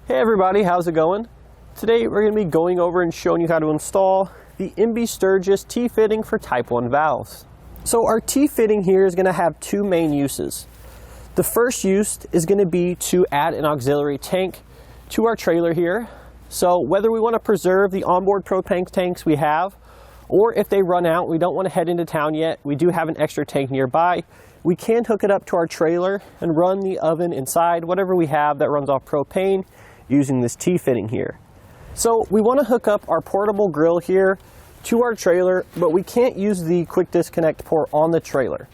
Hey everybody, how's it going? Today we're going to be going over and showing you how to install the MB Sturgis T-Fitting for Type 1 valves. So our T-Fitting here is going to have two main uses. The first use is going to be to add an auxiliary tank to our trailer here. So whether we want to preserve the onboard propane tanks we have, or if they run out, we don't want to head into town yet, we do have an extra tank nearby, we can hook it up to our trailer and run the oven inside, whatever we have that runs off propane, using this T-Fitting here. So we want to hook up our portable grill here to our trailer, but we can't use the quick disconnect port on the trailer.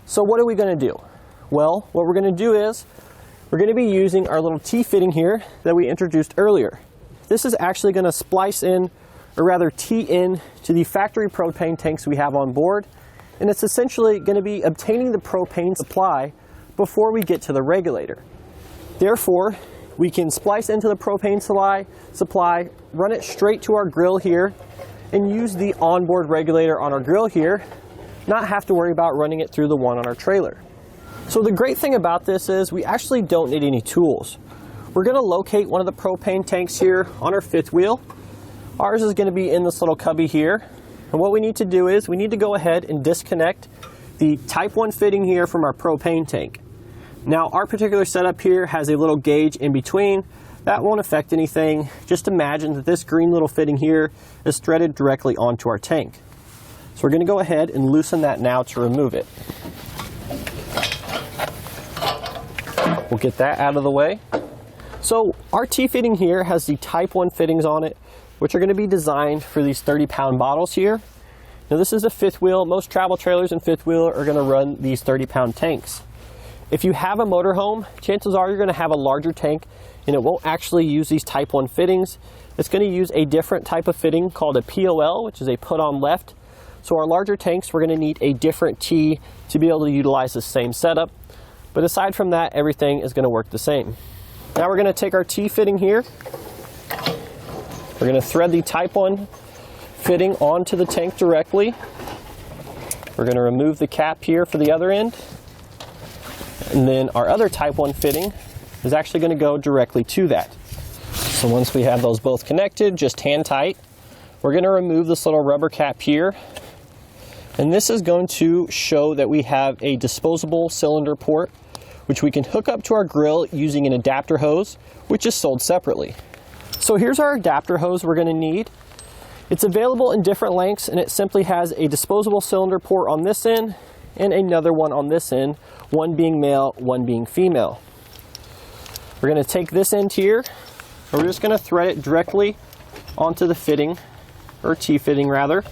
So what are we going to do? Well, what we're going to do is we're going to be using our little T-Fitting here that we introduced earlier. This is actually going to splice in, or rather tee in, to the factory propane tanks we have on board, and it's essentially going to be obtaining the propane supply before we get to the regulator. Therefore, we can splice into the propane supply, run it straight to our grill here, and use the onboard regulator on our grill here, not have to worry about running it through the one on our trailer. So the great thing about this is we actually don't need any tools. We're going to locate one of the propane tanks here on our fifth wheel. Ours is going to be in this little cubby here. And what we need to do is we need to go ahead and disconnect the Type 1 fitting here from our propane tank. Now our particular setup here has a little gauge in between. That won't affect anything. Just imagine that this green little fitting here is threaded directly onto our tank. So we're going to go ahead and loosen that now to remove it. We'll get that out of the way. So our T-Fitting here has the Type 1 fittings on it, which are going to be designed for these 30-pound bottles here. Now this is a fifth wheel. Most travel trailers and fifth wheel are going to run these 30-pound tanks. If you have a motorhome, chances are you're going to have a larger tank and it won't actually use these Type 1 fittings. It's going to use a different type of fitting called a POL, which is a put on left. So our larger tanks, we're going to need a different T to be able to utilize the same setup. But aside from that, everything is going to work the same. Now we're going to take our T-Fitting here. We're going to thread the Type 1 fitting onto the tank directly. We're going to remove the cap here for the other end. And then our other Type 1 fitting is actually going to go directly to that. So once we have those both connected, just hand tight, we're going to remove this little rubber cap here. And this is going to show that we have a disposable cylinder port, which we can hook up to our grill using an adapter hose, which is sold separately. So here's our adapter hose we're going to need. It's available in different lengths, and it simply has a disposable cylinder port on this end and another one on this end, one being male, one being female. We're going to take this end here, and we're just going to thread it directly onto the fitting, or T-Fitting rather.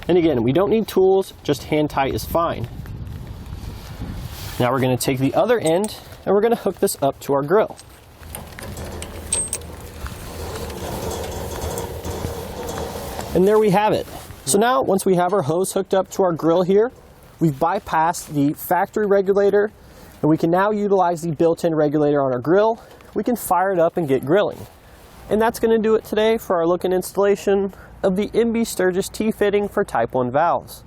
And again, we don't need tools, just hand tight is fine. Now we're going to take the other end, and we're going to hook this up to our grill. And there we have it. So now, once we have our hose hooked up to our grill here, we've bypassed the factory regulator, and we can now utilize the built-in regulator on our grill. We can fire it up and get grilling. And that's going to do it today for our look and installation of the MB Sturgis T-Fitting for Type 1 valves.